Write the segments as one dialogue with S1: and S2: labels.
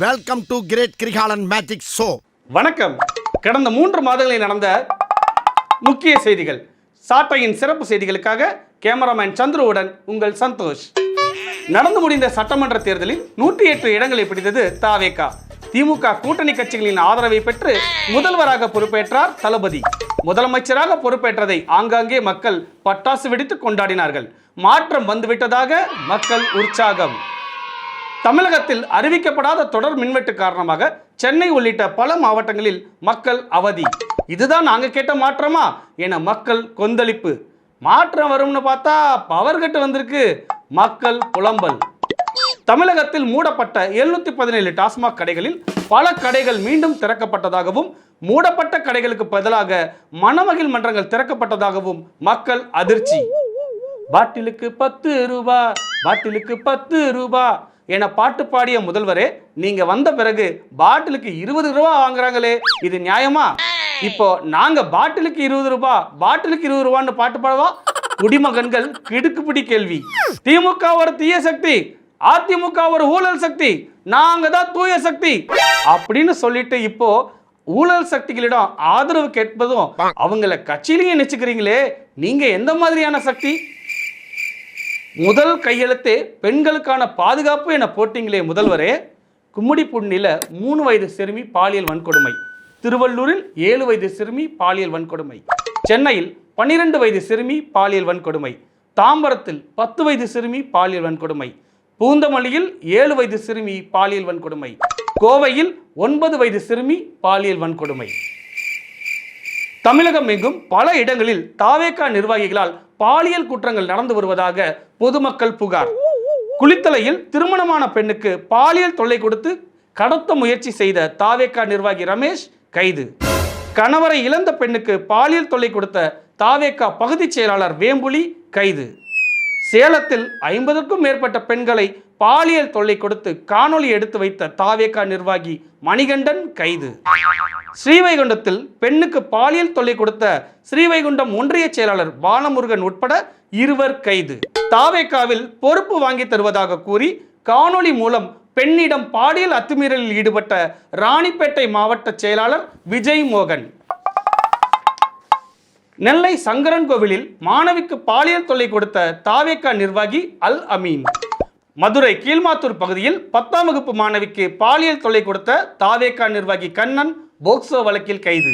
S1: Welcome to great Kirikalan magic show.
S2: வணக்கம். கடந்த 3 மாதங்களில் நடந்த முக்கிய செய்திகள், சாட்டையின் சிறப்பு செய்திகளுக்காக கேமராமேன் சந்துருவுடன் உங்கள் சந்தோஷ். நடந்து முடிந்த சட்டமன்ற தேர்தலில் 108 இடங்களை பிடித்தது தாவேகா. திமுக கூட்டணி கட்சிகளின் ஆதரவை பெற்று முதல்வராக பொறுப்பேற்றார் தளபதி. முதலமைச்சராக பொறுப்பேற்றதை ஆங்காங்கே மக்கள் பட்டாசு வெடித்து கொண்டாடினார்கள். மாற்றம் வந்துவிட்டதாக மக்கள் உற்சாகம். தமிழகத்தில் அறிவிக்கப்படாத தொடர் மின்வெட்டு காரணமாக சென்னை உள்ளிட்ட பல மாவட்டங்களில் மக்கள் அவதி. இதுதான் நாங்க கேட்ட மாற்றமா என மக்கள் கொந்தளிப்பு. மாற்றம் வரும்னு பார்த்தா பவர் கட் வந்திருக்கு, மக்கள் புலம்பல். தமிழகத்தில் மூடப்பட்ட 717 டாஸ்மாக் கடைகளில் பல கடைகள் மீண்டும் திறக்கப்பட்டதாகவும், மூடப்பட்ட கடைகளுக்கு பதிலாக மணமகிழ் மன்றங்கள் திறக்கப்பட்டதாகவும் மக்கள் அதிர்ச்சி. பாட்டிலுக்கு 10 ரூபாய், பாட்டிலுக்கு 10 ரூபாய் என பாட்டு பாடிய முதல்வரே, நீங்க வந்த பிறகு பாட்டிலுக்கு 20 ரூபாய் வாங்குறாங்களே, இது நியாயமா? இப்போ நாங்க பாட்டிலுக்கு 20 ரூபாய், பாட்டிலுக்கு 20 ரூபான்னு பாட்டு பாடவா? குடிமகன்கள் கிடுக்குப்பிடி கேள்வி. திமுக ஒரு தீய சக்தி, அதிமுக ஒரு ஊழல் சக்தி, நாங்க தான் தூய சக்தி அப்படின்னு சொல்லிட்டு இப்போ ஊழல் சக்திகளிடம் ஆதரவு கேட்பதும் அவங்கள கட்சியிலேயே நினைச்சுக்கிறீங்களே, நீங்க எந்த மாதிரியான சக்தி? முதல் கையெழுத்தே பெண்களுக்கான பாதுகாப்பு என போட்டிங்களே முதல்வரே. கும்மிடிப்பூண்டியில் 3 வயது சிறுமி பாலியல் வன்கொடுமை, திருவள்ளூரில் 7 வயது சிறுமி பாலியல் வன்கொடுமை, சென்னையில் 12 வயது சிறுமி பாலியல் வன்கொடுமை, தாம்பரத்தில் 10 வயது சிறுமி பாலியல் வன்கொடுமை, பூந்தமல்லியில் 7 வயது சிறுமி பாலியல் வன்கொடுமை, கோவையில் 9 வயது சிறுமி பாலியல் வன்கொடுமை. தமிழகம் எங்கும் பல இடங்களில் தாவேகா நிர்வாகிகளால் பாலியல் குற்றங்கள் நடந்து வருவதாக பொதுமக்கள் புகார். குளித்தலையில் திருமணமான பெண்ணுக்கு பாலியல் தொல்லை கொடுத்து கடத்த முயற்சி செய்த தாவேகா நிர்வாகி ரமேஷ் கைது. கணவரை இழந்த பெண்ணுக்கு பாலியல் தொல்லை கொடுத்த தாவேகா பகுதி செயலாளர் வேம்புலி கைது. சேலத்தில் 50க்கும் மேற்பட்ட பெண்களை பாலியல் தொல்லை கொடுத்து காணொலி எடுத்து வைத்த தாவேகா நிர்வாகி மணிகண்டன் கைது. ஸ்ரீவைகுண்டத்தில் பெண்ணுக்கு பாலியல் தொல்லை கொடுத்த ஸ்ரீவைகுண்டம் ஒன்றிய செயலாளர் பாலமுருகன் உட்பட 2 கைது. தாவேகாவில் பொறுப்பு வாங்கி தருவதாக கூறி காணொலி மூலம் பெண்ணிடம் பாலியல் அத்துமீறலில் ஈடுபட்ட ராணிப்பேட்டை மாவட்ட செயலாளர் விஜய் மோகன். நெல்லை சங்கரன் கோவிலில் மாணவிக்கு பாலியல் தொல்லை கொடுத்த தாவேகா நிர்வாகி அல் அமீன். மதுரை கீழ்மாத்தூர் பகுதியில் 10ஆம் வகுப்பு மாணவிக்கு பாலியல் தொல்லை கொடுத்த தாவேகா நிர்வாகி கண்ணன் போக்சோ வழக்கில் கைது.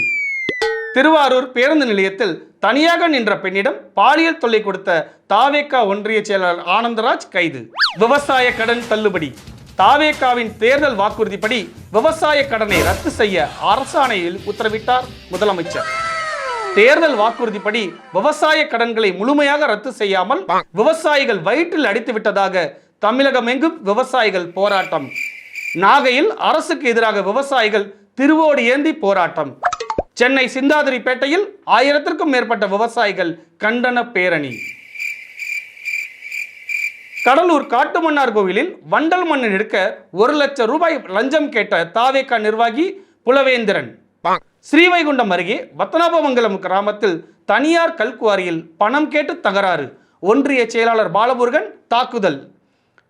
S2: திருவாரூர் பேருந்து நிலையத்தில் தனியாக நின்ற பெண்ணிடம் பாலியல் தொல்லை கொடுத்த தாவேகா ஒன்றிய செயலாளர் ஆனந்தராஜ் கைது. விவசாய கடன் தள்ளுபடி. தாவேகாவின் தேர்தல் வாக்குறுதிப்படி விவசாய கடனை ரத்து செய்ய அரசாணையில் உத்தரவிட்டார் முதலமைச்சர். தேர்தல் வாக்குறுதிப்படி விவசாய கடன்களை முழுமையாக ரத்து செய்யாமல் விவசாயிகள் வயிற்றில் அடித்து விட்டதாக தமிழகம் எங்கும் விவசாயிகள் போராட்டம். நாகையில் அரசுக்கு எதிராக விவசாயிகள் திருவோடு ஏந்தி போராட்டம். சென்னை சிந்தாதிரிப்பேட்டையில் 1000க்கும் மேற்பட்ட விவசாயிகள் கண்டன பேரணி. கடலூர் காட்டுமன்னார் கோவிலில் வண்டல் மண்ணை எடுக்க 1 லட்சம் ரூபாய் லஞ்சம் கேட்ட தாவேகா நிர்வாகி புலவேந்திரன். ஸ்ரீவைகுண்டம் அருகே பத்மநாபமங்கலம் கிராமத்தில் தனியார் கல்குவாரியில் பணம் கேட்டு தகராறு, ஒன்றிய செயலாளர் பாலமுருகன் தாக்குதல்.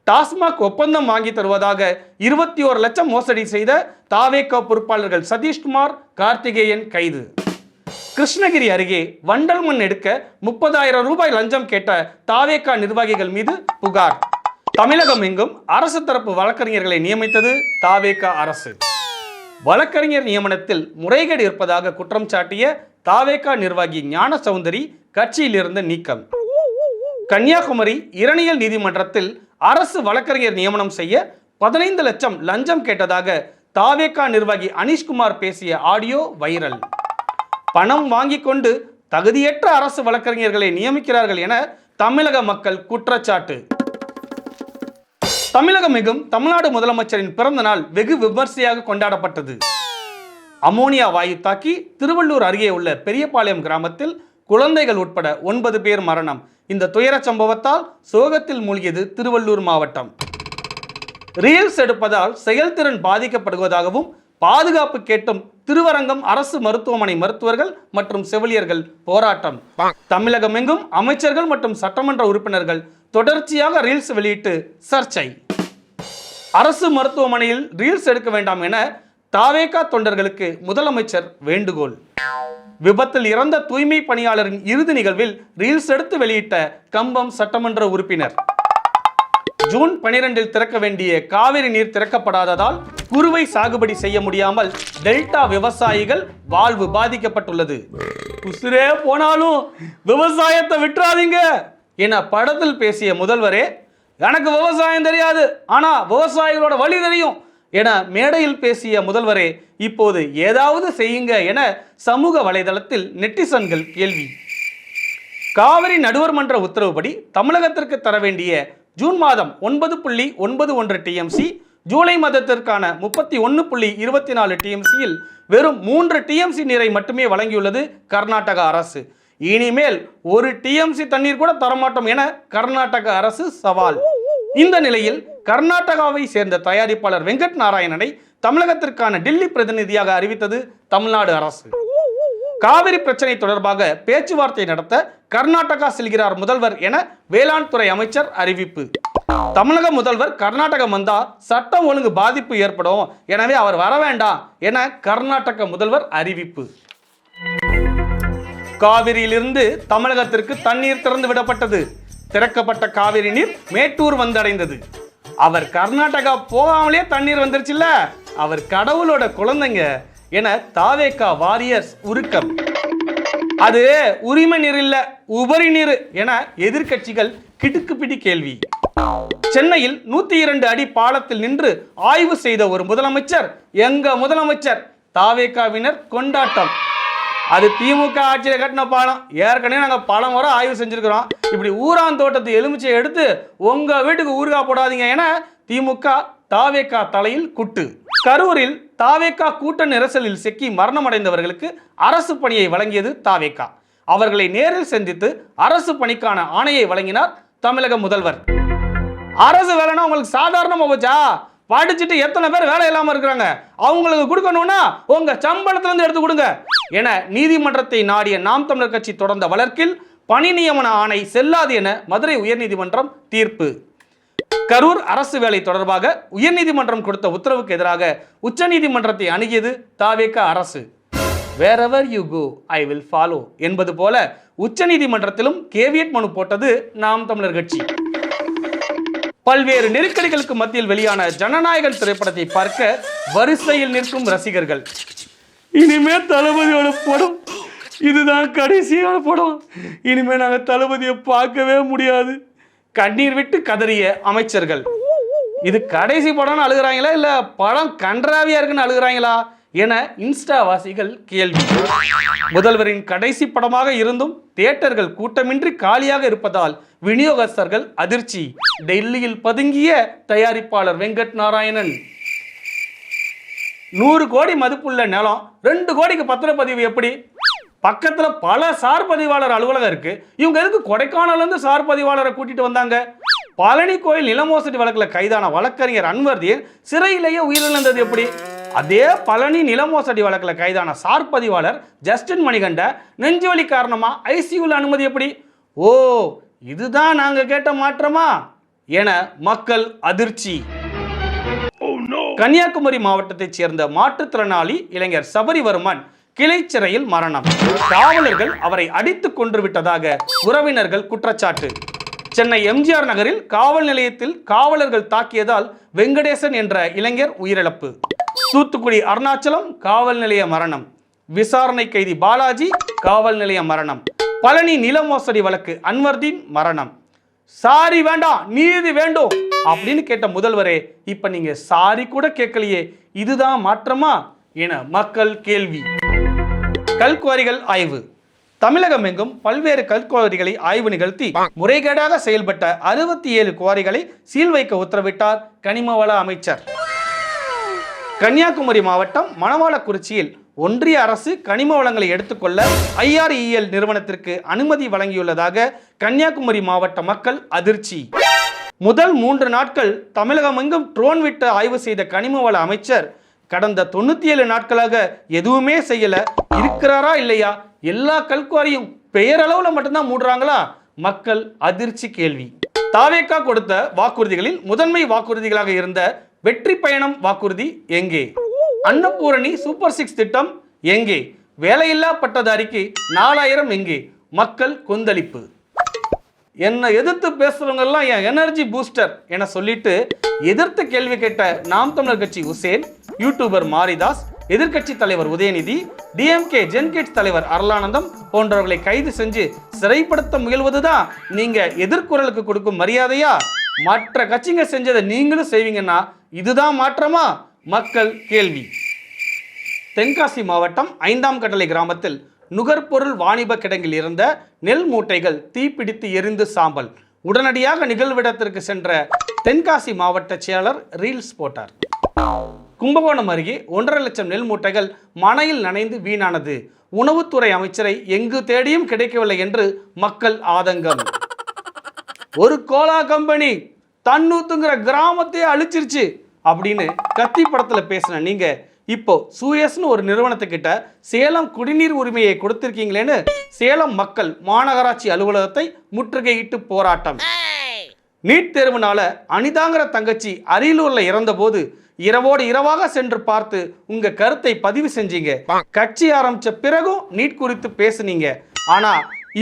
S2: டாஸ்மாக் ஒப்பந்தம் வாங்கி தருவதாக 21 லட்சம் மோசடி செய்த தாவேகா பொறுப்பாளர்கள் சதீஷ்குமார், கார்த்திகேயன் கைது. கிருஷ்ணகிரி அருகே வண்டல் மண் எடுக்க 30,000 ரூபாய் லஞ்சம் கேட்ட தாவேகா நிர்வாகிகள் மீது புகார். தமிழகம் எங்கும் அரசு தரப்பு வழக்கறிஞர்களை நியமித்தது தாவேகா அரசு. வழக்கறிஞர் நியமனத்தில் முறைகேடு இருப்பதாக குற்றம் சாட்டிய தாவேகா நிர்வாகி ஞான சௌந்தரி கட்சியிலிருந்து நீக்கம். கன்னியாகுமரி இரணியல் நீதிமன்றத்தில் அரசு வழக்கறிஞர் நியமனம் செய்ய 15 லட்சம் லஞ்சம் கேட்டதாக தாவேகா நிர்வாகி அனீஷ்குமார் பேசிய ஆடியோ வைரல். பணம் வாங்கி கொண்டு தகுதியற்ற அரசு வழக்கறிஞர்களை நியமிக்கிறார்கள் என தமிழக மக்கள் குற்றச்சாட்டு. தமிழகம் எங்கும் தமிழ்நாடு முதலமைச்சரின் பிறந்த நாள் வெகு விமர்சையாக கொண்டாடப்பட்டது. அமோனியா வாயு தாக்கி திருவள்ளூர் அருகே உள்ள பெரியபாளையம் கிராமத்தில் குழந்தைகள் உட்பட 9 பேர் மரணம். இந்த துயர சம்பவத்தால் சோகத்தில் மூழ்கியது திருவள்ளூர் மாவட்டம். ரீல்ஸ் எடுப்பதால் செயல்திறன் பாதிக்கப்படுவதாகவும் பாதுகாப்பு கேட்டும் திருவரங்கம் அரசு மருத்துவமனை மருத்துவர்கள் மற்றும் செவிலியர்கள் போராட்டம். தமிழகம் எங்கும் அமைச்சர்கள் மற்றும் சட்டமன்ற உறுப்பினர்கள் தொடர்ச்சியாக ரீல்ஸ் வெளியிட்டு சர்ச்சை. அரசு மருத்துவமனையில் ரீல்ஸ் எடுக்க வேண்டாம் என தாவேகா தொண்டர்களுக்கு முதலமைச்சர் வேண்டுகோள். விபத்தில் இறந்த தூய்மை பணியாளரின் இறுதி நிகழ்வில் ரீல்ஸ் எடுத்து வெளியிட்ட கம்பம் சட்டமன்ற உறுப்பினர். ஜூன் 12 திறக்க வேண்டிய காவிரி நீர் திறக்கப்படாததால் குறுவை சாகுபடி செய்ய முடியாமல் டெல்டா விவசாயிகள் வாழ்வு பாதிக்கப்பட்டுள்ளது. உசுரே போனாலும் விவசாயத்தை விட்டுறாதீங்க என படத்தில் பேசிய முதல்வரே, எனக்கு விவசாயம் தெரியாது, ஆனா விவசாயிகளோட வழி தெரியும் என மேடையில் பேசிய முதல்வரே, இப்போது ஏதாவது செய்யுங்க என சமூக வலைதளத்தில் நெட்டிசன்கள் கேள்வி. காவிரி நடுவர் மன்ற உத்தரவுப்படி தமிழகத்திற்கு தர வேண்டிய ஜூன் மாதம் 9.91 டிஎம்சி, ஜூலை மாதத்திற்கான 31.24 டிஎம்சியில் வெறும் 3 டிஎம்சி நீரை மட்டுமே வழங்கியுள்ளது கர்நாடக அரசு. இனிமேல் 1 டிஎம்சி தண்ணீர் கூட தரமாட்டோம் என கர்நாடக அரசு சவால். இந்த நிலையில் கர்நாடகாவை சேர்ந்த தயாரிப்பாளர் வெங்கட் நாராயணனை தமிழகத்திற்கான டெல்லி பிரதிநிதியாக அறிவித்தது தமிழ்நாடு அரசு. காவிரி பிரச்சனை தொடர்பாக பேச்சுவார்த்தை நடத்த கர்நாடகா செல்கிறார் முதல்வர் என வேளாண் துறை அமைச்சர் அறிவிப்பு. தமிழக முதல்வர் கர்நாடகம் வந்தா சட்டம் ஒழுங்கு பாதிப்பு ஏற்படும், எனவே அவர் வர வேண்டாம் என கர்நாடக முதல்வர் அறிவிப்பு. காவிரியிலிருந்து தமிழகத்திற்கு தண்ணீர் திறந்து விடப்பட்டது. திறக்கப்பட்ட காவிரி நீர் மேட்டூர் வந்தடைந்தது. அவர் கர்நாடகா போகாமலே தண்ணீர் வந்துருச்சுல்ல, அவர் கடவுளோட குழந்தைங்க என தாவேகா வாரியர்ஸ் உருக்கம். அது உரிமை நீர் இல்ல, உபரி நீர் என எதிர்க்கட்சிகள் கிடுக்குப்பிடி கேள்வி. சென்னையில் 102 அடி பாலத்தில் நின்று ஆய்வு செய்த ஒரு முதலமைச்சர், எங்க முதலமைச்சர், தாவேகாவினர் கொண்டாட்டம். அது திமுக ஆட்சியில் கட்டின பாலம், ஏற்கனவே நாங்கள் பல முறை ஆய்வு செஞ்சிருக்கிறோம். இப்படி ஊராந்தோட்டத்தை எலுமிச்சை எடுத்து உங்க வீட்டுக்கு ஊறுகாய் போடாதீங்க என திமுக தாவேகா தலையில் குட்டு. கரூரில் தாவேகா கூட்ட நெரிசலில் சிக்கி மரணமடைந்தவர்களுக்கு அரசு பணியை வழங்கியது தாவேகா. அவர்களை நேரில் சந்தித்து அரசு பணிக்கான ஆணையை வழங்கினார் தமிழக முதல்வர். அரசு வேலைன்னா உங்களுக்கு சாதாரணமா போச்சா? படிச்சுட்டு எத்தனை பேர் வேலை இல்லாம இருக்கிறாங்க, அவங்களுக்கு கொடுக்கணும்னா உங்க சம்பளத்துல இருந்து எடுத்து கொடுங்க என நீதிமன்றத்தை நாடிய நாம் தமிழர் கட்சி தொடர்ந்த வழக்கில் பணி நியமன ஆணை செல்லாது என மதுரை உயர்நீதிமன்றம் தீர்ப்பு. கரூர் அரசு வேலை தொடர்பாக உயர்நீதிமன்றம் கொடுத்த உத்தரவுக்கு எதிராக உச்சநீதிமன்றத்தை அணுகியது தாவேகா அரசு. Wherever you go, I will follow என்பது போல உச்சநீதிமன்றத்திலும் கேவியட் மனு போட்டது நாம் தமிழர் கட்சி. பல்வேறு நெருக்கடிகளுக்கு மத்தியில் வெளியான ஜனநாயகன் திரைப்படத்தை பார்க்க வரிசையில் நிற்கும் ரசிகர்கள். இனிமே தளபதியோட படம் இதுதான் கடைசியான படம், இனிமே நாங்கள் தளபதியை பார்க்கவே முடியாது, கண்ணீர் விட்டு கதறிய அமைச்சர்கள். இது கடைசி படம்னு அழுகிறாங்களா இல்ல படம் கன்றாவியா இருக்குன்னு அழுகிறாங்களா என இன்ஸ்டா வாசிகள் கேள்வி. முதல்வரின் கடைசி படமாக இருந்தும் தியேட்டர்கள் கூட்டமின்றி காலியாக இருப்பதால் விநியோகஸ்தர்கள் அதிர்ச்சி. டெல்லியில் பதுங்கிய தயாரிப்பாளர் வெங்கட் நாராயணன். 100 கோடி மதிப்புள்ள நிலம் 2 கோடிக்கு பத்திரப்பதிவு எப்படி? பக்கத்துல பல சார் பதிவாளர் அலுவலகம் இருக்கு, இவங்க எதுக்கு கொடைக்கானல்ல இருந்து சார் பதிவாளரை கூட்டிட்டு வந்தாங்க? பழனி கோயில் நில மோசடி வழக்கில் கைதான வழக்கறிஞர் அன்வர்தீன் சிறையிலேயே உயிரிழந்தது எப்படி? அதே பழனி நில மோசடி வழக்கில் கைதான சார் பதிவாளர் ஜஸ்டின் மணிகண்ட நெஞ்சுவலி காரணமா ஐசியூல அனுமதி எப்படி? ஓ, இதுதான் நாங்க கேட்ட மாற்றமா என மக்கள் அதிர்ச்சி. கன்னியாகுமரி மாவட்டத்தைச் சேர்ந்த மாற்றுத்திறனாளி இளைஞர் சபரிவர்மன் கிளை சிறையில் மரணம். காவலர்கள் அவரை அடித்துக் கொன்று விட்டதாக உறவினர்கள் குற்றச்சாட்டு. சென்னை எம்ஜிஆர் நகரில் காவல் நிலையத்தில் காவலர்கள் தாக்கியதால் வெங்கடேசன் என்ற இளைஞர் உயிரிழப்பு. தூத்துக்குடி அருணாச்சலம் காவல் நிலைய மரணம். விசாரணை கைதி பாலாஜி காவல் நிலைய மரணம். பழனி நில மோசடி வழக்கு அன்வர்தீன் மரணம். சாரி வேண்டாம், நீதி வேண்டும் அப்படின்னு கேட்ட முதல்வரே, இப்ப நீங்க சாரி கூட கேட்கலையே, இதுதான் மாற்றமா என மக்கள் கேள்வி. கல்குவாரிகள் ஆய்வு. தமிழகம் எங்கும் பல்வேறு கல்குவாரிகளை ஆய்வு நிகழ்த்தி முறைகேடாக செயல்பட்ட 67 குவாரிகளை சீல் வைக்க உத்தரவிட்டார் கனிமவள அமைச்சர். கன்னியாகுமரி மாவட்டம் மணவாளக்குறிச்சியில் ஒன்றிய அரசு கனிம வளங்களை எடுத்துக்கொள்ள IREL நிறுவனத்திற்கு அனுமதி வழங்கியுள்ளதாக கன்னியாகுமரி மாவட்ட மக்கள் அதிர்ச்சி. முதல் 3 நாட்கள் தமிழகம் எங்கும் ட்ரோன் விட்டு ஆய்வு செய்த கனிமவள அமைச்சர் கடந்த 97 நாட்களாக எதுவுமே செய்யல, இருக்கிறாரா இல்லையா? எல்லா கல்குவாரியும் பெயரளவுல மட்டும்தான் மூடுறாங்களா? மக்கள் அதிர்ச்சி கேள்வி. தாவேகா கொடுத்த வாக்குறுதிகளில் முதன்மை வாக்குறுதிகளாக இருந்த வெற்றி பயணம் வாக்குறுதி எங்கே? அன்னபூரணி சூப்பர் 6 திட்டம் எங்கே? வேலையில்லா பட்டதாரிக்கு 4000 எங்கே? மக்கள் கொந்தளிப்பு. என்னை எதிர்த்து பேசுறவங்க எல்லாம் என் எனர்ஜி பூஸ்டர் என சொல்லிட்டு எதிர்த்து கேள்வி கேட்ட நாம் தமிழர் கட்சி உசேன், யூடியூபர் மாரிதாஸ், எதிர்க்கட்சி தலைவர் உதயநிதி, டிஎம்கே ஜென்கிட்ஸ் தலைவர் அருளானந்தம் போன்றவர்களை கைது செஞ்சு சிறைப்படுத்த முயல்வதுதான் நீங்க எதிர்குரலுக்கு கொடுக்கும் மரியாதையா? மற்ற கட்சிங்க செஞ்சதை நீங்களும் செய்வீங்கன்னா இதுதான் மாற்றமா? மக்கள் கேள்வி. தென்காசி மாவட்டம் 5ஆம் கட்டளை கிராமத்தில் நுகர்பொருள் வாணிப கிடங்கில் இருந்த நெல் மூட்டைகள் தீப்பிடித்து எரிந்து சாம்பல். உடனடியாக நிகழ்விடத்திற்கு சென்ற தென்காசி மாவட்ட செயலர் ரீல்ஸ் போட்டார். கும்பகோணம் அருகே 1.5 லட்சம் நெல் மூட்டைகள் மழையில் நனைந்து வீணானது. உணவுத்துறை அமைச்சரை எங்கு தேடியும் கிடைக்கவில்லை என்று மக்கள் ஆதங்கம். ஒரு கோலா கம்பெனி தன்னூத்துங்கிற கிராமத்தையே அழிச்சிருச்சு அப்படின்னு கத்தி படத்துல பேசின நீங்க இப்போ சூயஸ்னு ஒரு நிறுவனத்துக்கிட்ட சேலம் குடிநீர் உரிமையை கொடுத்திருக்கீங்களேன்னு சேலம் மக்கள் மாநகராட்சி அலுவலகத்தை முற்றுகையிட்டு போராட்டம். நீட் தேர்வுனால அனிதாங்கிற தங்கச்சி அரியலூர்ல இறந்த போது இரவோடு இரவாக சென்று பார்த்து உங்க கருத்தை பதிவு செஞ்சீங்க. கட்சி ஆரம்பிச்ச பிறகும் நீட் குறித்து பேசுனீங்க. ஆனா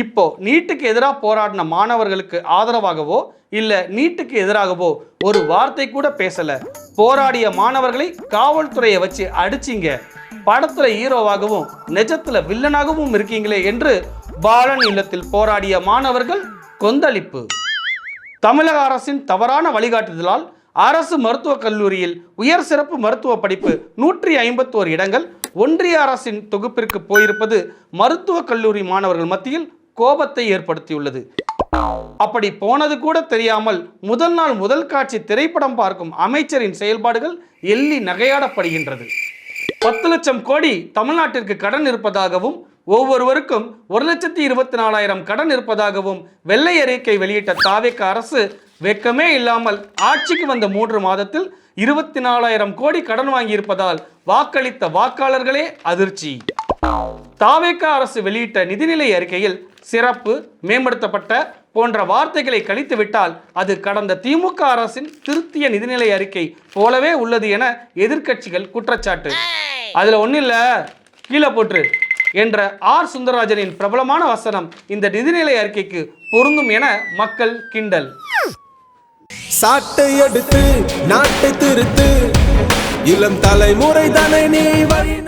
S2: இப்போ நீட்டுக்கு எதிராக போராடின மாணவர்களுக்கு ஆதரவாகவோ இல்ல நீட்டுக்கு எதிராகவோ ஒரு வார்த்தை கூட பேசல. போராடிய மாணவர்களை காவல்துறையை வச்சு அடிச்சிங்க. படத்துல ஹீரோவாகவும் நிஜத்துல வில்லனாகவும் இருக்கீங்களே என்று பாலன் இல்லத்தில் போராடிய மாணவர்கள் கொந்தளிப்பு. தமிழக அரசின் தவறான வழிகாட்டுதலால் அரசு மருத்துவக் கல்லூரியில் உயர் சிறப்பு மருத்துவ படிப்பு 151 இடங்கள் ஒன்றிய அரசின் தொகுப்பிற்கு போயிருப்பது மருத்துவக் கல்லூரி மாணவர்கள் மத்தியில் கோபத்தை ஏற்படுத்தியுள்ளது. அப்படி போனது கூட தெரியாமல் முதல் நாள் முதல் காட்சி திரைப்படம் பார்க்கும் அமைச்சரின் செயல்பாடுகள் எள்ளி நகையாடப்படுகின்றது. 10 லட்சம் கோடி தமிழ்நாட்டிற்கு கடன் இருப்பதாகவும் ஒவ்வொருவருக்கும் 1,24,000 கடன் இருப்பதாகவும் வெள்ளை அறிக்கை வெளியிட்ட தாவேக அரசு வெக்கமே இல்லாமல் ஆட்சிக்கு வந்த 3 மாதத்தில் 24,000 கோடி கடன் வாங்கியிருப்பதால் வாக்களித்த வாக்காளர்களே அதிர்ச்சி. தாவேக அரசு வெளியிட்ட நிதிநிலை அறிக்கையில் சிறப்பு, மேம்படுத்தப்பட்ட போன்ற வார்த்தைகளை கழித்துவிட்டால் அது கடந்த திமுக அரசின் திருத்திய நிதிநிலை அறிக்கை போலவே உள்ளது என எதிர்க்கட்சிகள் குற்றச்சாட்டு. அதுல ஒன்றும் இல்லை, கீழே போற்று என்ற ஆர் சுந்தரராஜனின் பிரபலமான வசனம் இந்த நிதிநிலை அறிக்கைக்கு பொருந்தும் என மக்கள் கிண்டல்.
S3: சாட்டை எடுத்து நாட்டை திருத்து, இளம் தலைமுறை தானே நீ